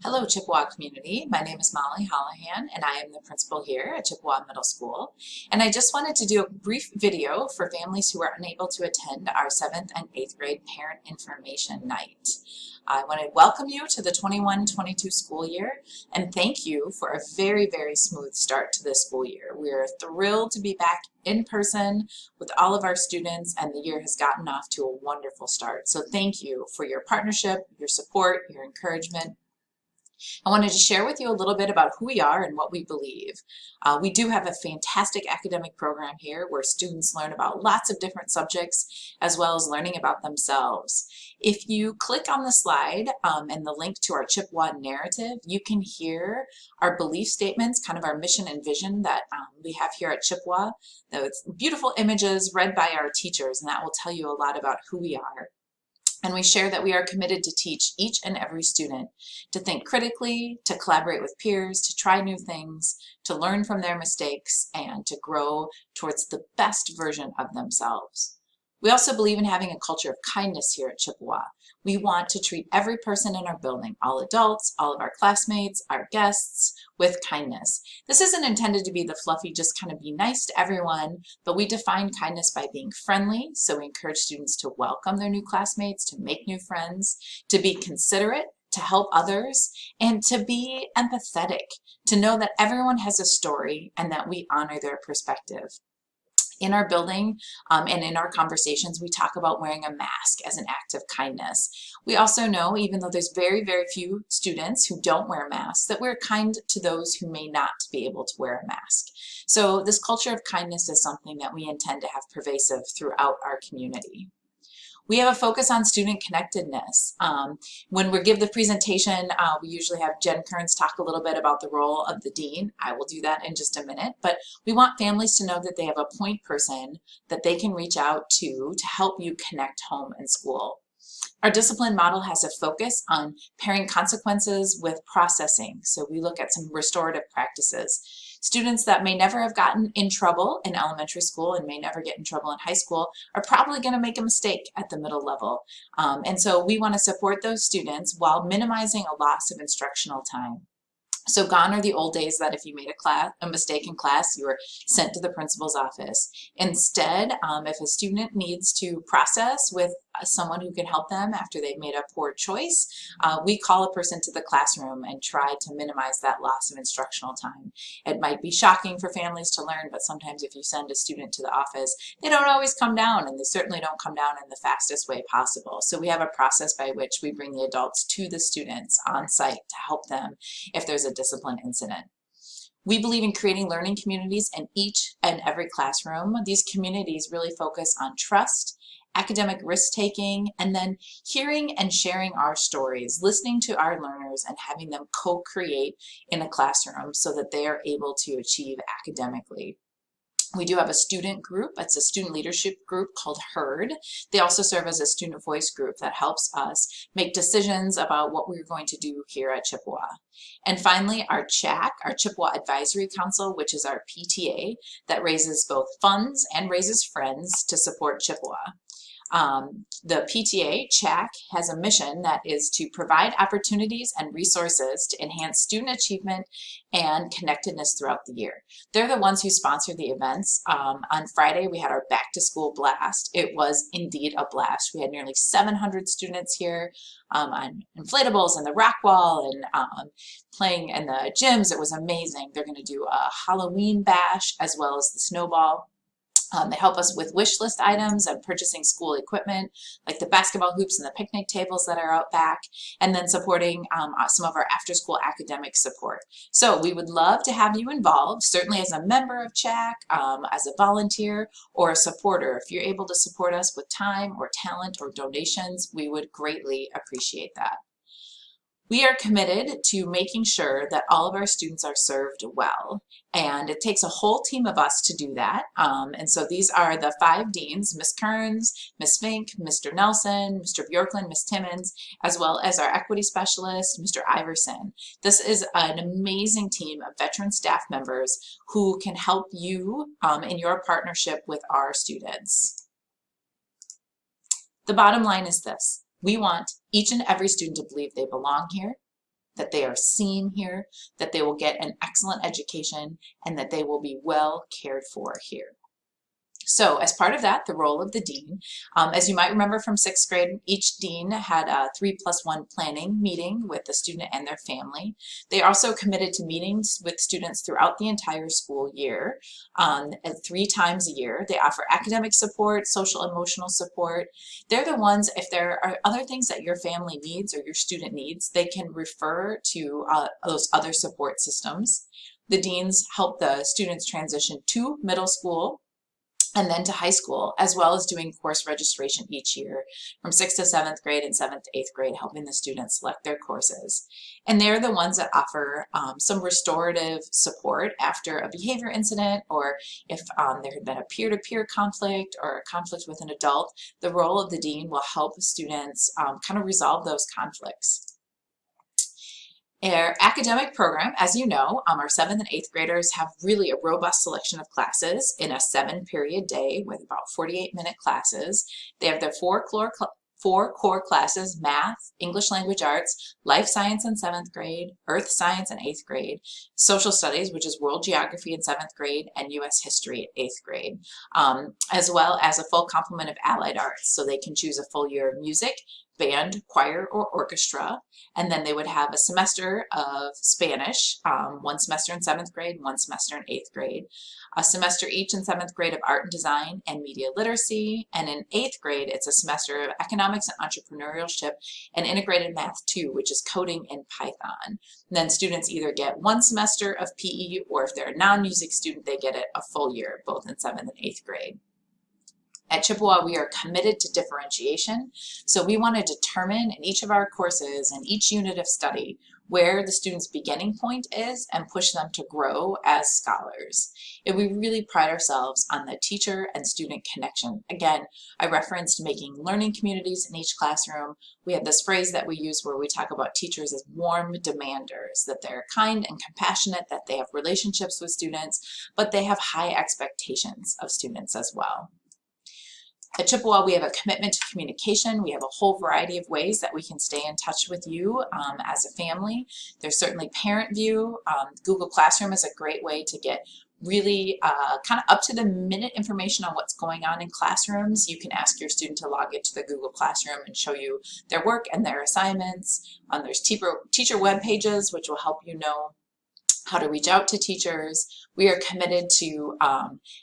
Hello, Chippewa community. My name is Molly Hollahan, and I am the principal here at Chippewa Middle School. And I just wanted to do a brief video for families who are unable to attend our 7th and 8th grade Parent Information Night. I want to welcome you to the 21-22 school year and thank you for a very, very smooth start to this school year. We are thrilled to be back in person with all of our students, and the year has gotten off to a wonderful start. So thank you for your partnership, your support, your encouragement. I wanted to share with you a little bit about who we are and what we believe. We do have a fantastic academic program here where students learn about lots of different subjects as well as learning about themselves. If you click on the slide and the link to our Chippewa narrative, you can hear our belief statements, kind of our mission and vision that we have here at Chippewa. It's beautiful images read by our teachers, and that will tell you a lot about who we are. And we share that we are committed to teach each and every student to think critically, to collaborate with peers, to try new things, to learn from their mistakes, and to grow towards the best version of themselves. We also believe in having a culture of kindness here at Chippewa. We want to treat every person in our building, all adults, all of our classmates, our guests, with kindness. This isn't intended to be the fluffy, just kind of be nice to everyone, but we define kindness by being friendly. So we encourage students to welcome their new classmates, to make new friends, to be considerate, to help others, and to be empathetic, to know that everyone has a story and that we honor their perspective. In our building and in our conversations, we talk about wearing a mask as an act of kindness. We also know, even though there's very, very few students who don't wear masks, that we're kind to those who may not be able to wear a mask. So this culture of kindness is something that we intend to have pervasive throughout our community. We have a focus on student connectedness. When we give the presentation, we usually have Jen Kearns talk a little bit about the role of the dean. I will do that in just a minute, but we want families to know that they have a point person that they can reach out to help you connect home and school. Our discipline model has a focus on pairing consequences with processing. So we look at some restorative practices. Students that may never have gotten in trouble in elementary school and may never get in trouble in high school are probably going to make a mistake at the middle level. And so we want to support those students while minimizing a loss of instructional time. So gone are the old days that if you made a mistake in class, you were sent to the principal's office. Instead, if a student needs to process with someone who can help them after they've made a poor choice, we call a person to the classroom and try to minimize that loss of instructional time. It might be shocking for families to learn, but sometimes if you send a student to the office, they don't always come down, and they certainly don't come down in the fastest way possible. So we have a process by which we bring the adults to the students on site to help them if there's a discipline incident. We believe in creating learning communities in each and every classroom. These communities really focus on trust, academic risk-taking, and then hearing and sharing our stories, listening to our learners and having them co-create in a classroom so that they are able to achieve academically. We do have a student group. It's a student leadership group called HEARD. They also serve as a student voice group that helps us make decisions about what we're going to do here at Chippewa. And finally, our CHAC, our Chippewa Advisory Council, which is our PTA that raises both funds and raises friends to support Chippewa. The PTA, CHAC, has a mission that is to provide opportunities and resources to enhance student achievement and connectedness throughout the year. They're the ones who sponsor the events. On Friday, we had our back to school blast. It was indeed a blast. We had nearly 700 students here on inflatables and the rock wall and playing in the gyms. It was amazing. They're going to do a Halloween bash as well as the snowball. They help us with wish list items and purchasing school equipment, like the basketball hoops and the picnic tables that are out back, and then supporting some of our after-school academic support. So we would love to have you involved, certainly as a member of CHAC, as a volunteer, or a supporter. If you're able to support us with time or talent or donations, we would greatly appreciate that. We are committed to making sure that all of our students are served well, and it takes a whole team of us to do that. And so these are the 5 deans, Ms. Kearns, Ms. Fink, Mr. Nelson, Mr. Bjorklund, Ms. Timmons, as well as our equity specialist, Mr. Iverson. This is an amazing team of veteran staff members who can help you in your partnership with our students. The bottom line is this. We want each and every student to believe they belong here, that they are seen here, that they will get an excellent education, and that they will be well cared for here. So as part of that, the role of the dean, as you might remember from 6th grade, each dean had a 3+1 planning meeting with the student and their family. They are also committed to meetings with students throughout the entire school year, 3 times a year. They offer academic support, social emotional support. They're the ones, if there are other things that your family needs or your student needs, they can refer to those other support systems. The deans help the students transition to middle school and then to high school, as well as doing course registration each year from 6th to 7th grade and 7th to 8th grade, helping the students select their courses. And they're the ones that offer some restorative support after a behavior incident, or if there had been a peer-to-peer conflict or a conflict with an adult. The role of the dean will help students kind of resolve those conflicts. Our academic program, as you know, our 7th and 8th graders have really a robust selection of classes in a 7-period day with about 48-minute classes. They have their four core classes: math, English language arts, life science in 7th grade, earth science in 8th grade, social studies, which is world geography in 7th grade, and U.S. history in 8th grade, as well as a full complement of allied arts. So they can choose a full year of music, band, choir, or orchestra, and then they would have a semester of Spanish, 1 semester in 7th grade, 1 semester in 8th grade, a semester each in 7th grade of art and design and media literacy, and in 8th grade it's a semester of economics and entrepreneurship and integrated math 2, which is coding in Python. And then students either get 1 semester of PE, or if they're a non-music student, they get it a full year, both in 7th and 8th grade. At Chippewa, we are committed to differentiation, so we want to determine in each of our courses and each unit of study where the student's beginning point is and push them to grow as scholars. And we really pride ourselves on the teacher and student connection. Again, I referenced making learning communities in each classroom. We have this phrase that we use where we talk about teachers as warm demanders, that they're kind and compassionate, that they have relationships with students, but they have high expectations of students as well. At Chippewa, we have a commitment to communication. We have a whole variety of ways that we can stay in touch with you as a family. There's certainly parent view. Google Classroom is a great way to get really kind of up to the minute information on what's going on in classrooms. You can ask your student to log into the Google Classroom and show you their work and their assignments. There's teacher web pages, which will help you know how to reach out to teachers. We are committed to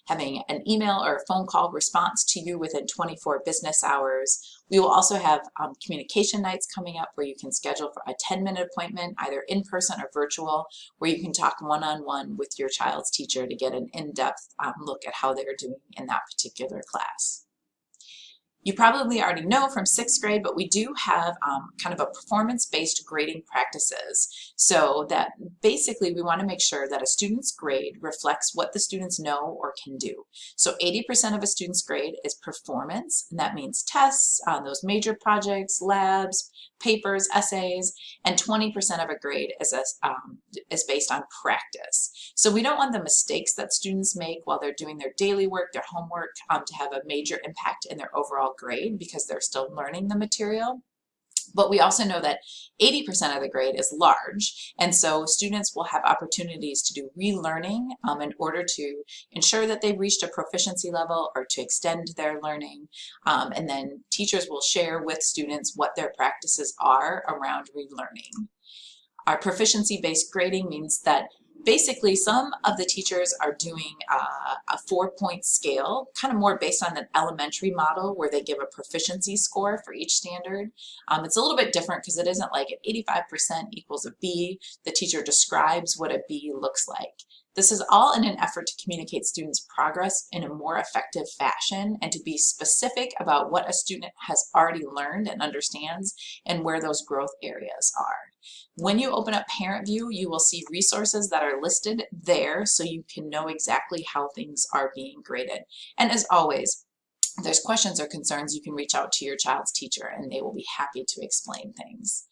having an email or a phone call response to you within 24 business hours. We will also have communication nights coming up where you can schedule for a 10-minute appointment, either in person or virtual, where you can talk one-on-one with your child's teacher to get an in-depth look at how they're doing in that particular class. You probably already know from 6th grade, but we do have kind of a performance-based grading practices. So that basically we want to make sure that a student's grade reflects what the students know or can do. So 80% of a student's grade is performance, and that means tests, those major projects, labs, papers, essays, and 20% of a grade is based on practice. So we don't want the mistakes that students make while they're doing their daily work, their homework, to have a major impact in their overall grade because they're still learning the material. But we also know that 80% of the grade is large, and so students will have opportunities to do relearning in order to ensure that they've reached a proficiency level or to extend their learning. And then teachers will share with students what their practices are around relearning. Our proficiency-based grading means that basically some of the teachers are doing a 4-point scale, kind of more based on an elementary model where they give a proficiency score for each standard. It's a little bit different because it isn't like an 85% equals a B. The teacher describes what a B looks like. This is all in an effort to communicate students' progress in a more effective fashion and to be specific about what a student has already learned and understands and where those growth areas are. When you open up Parent View, you will see resources that are listed there so you can know exactly how things are being graded. And as always, if there's questions or concerns, you can reach out to your child's teacher and they will be happy to explain things.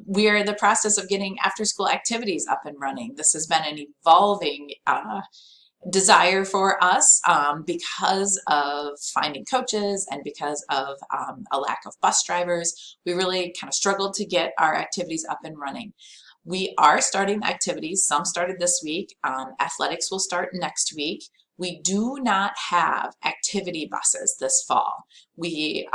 We are in the process of getting after-school activities up and running. This has been an evolving desire for us because of finding coaches and because of a lack of bus drivers. We really kind of struggled to get our activities up and running. We are starting activities. Some started this week. Athletics will start next week. We do not have activity buses this fall. The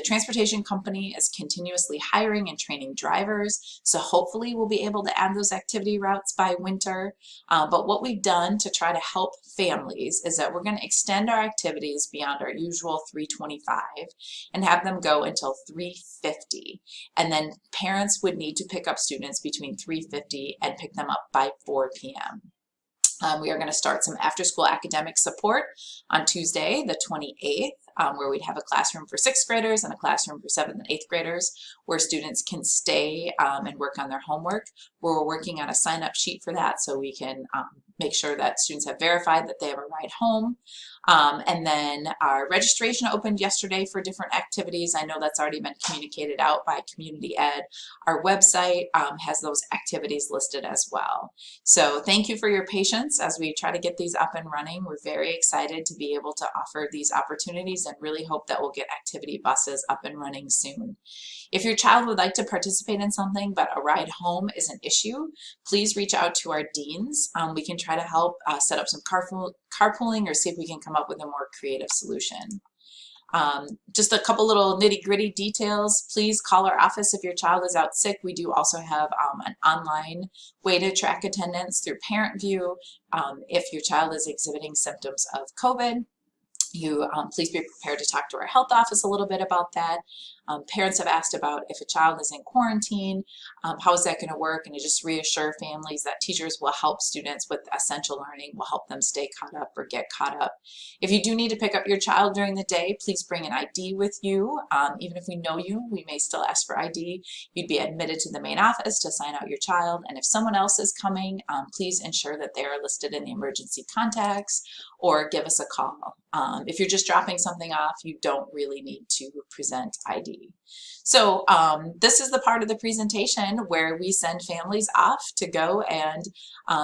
transportation company is continuously hiring and training drivers, so hopefully we'll be able to add those activity routes by winter. But what we've done to try to help families is that we're going to extend our activities beyond our usual 325 and have them go until 350. And then parents would need to pick up students between 350 and pick them up by 4 p.m. We are going to start some after-school academic support on Tuesday, the 28th, where we'd have a classroom for 6th graders and a classroom for 7th and 8th graders, where students can stay and work on their homework. We're working on a sign-up sheet for that so we can make sure that students have verified that they have a ride home. And then our registration opened yesterday for different activities. I know that's already been communicated out by Community Ed. Our website has those activities listed as well. So thank you for your patience as we try to get these up and running. We're very excited to be able to offer these opportunities and really hope that we'll get activity buses up and running soon. If your child would like to participate in something but a ride home is an issue, please reach out to our deans. We can try to help set up some carpooling or see if we can come up with a more creative solution. Just a couple little nitty-gritty details. Please call our office if your child is out sick. We do also have an online way to track attendance through Parent View. If your child is exhibiting symptoms of COVID, please be prepared to talk to our health office a little bit about that. Parents have asked about if a child is in quarantine, how is that going to work? And to just reassure families that teachers will help students with essential learning, will help them stay caught up or get caught up. If you do need to pick up your child during the day, please bring an ID with you. Even if we know you, we may still ask for ID. You'd be admitted to the main office to sign out your child. And if someone else is coming, please ensure that they are listed in the emergency contacts or give us a call. If you're just dropping something off, you don't really need to present ID. So this is the part of the presentation where we send families off to go and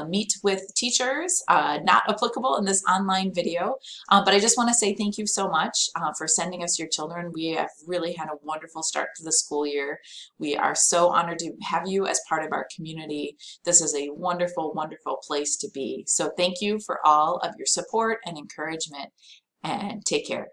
meet with teachers, not applicable in this online video, but I just want to say thank you so much for sending us your children. We have really had a wonderful start to the school year. We are so honored to have you as part of our community. This is a wonderful, wonderful place to be. So thank you for all of your support and encouragement, and take care.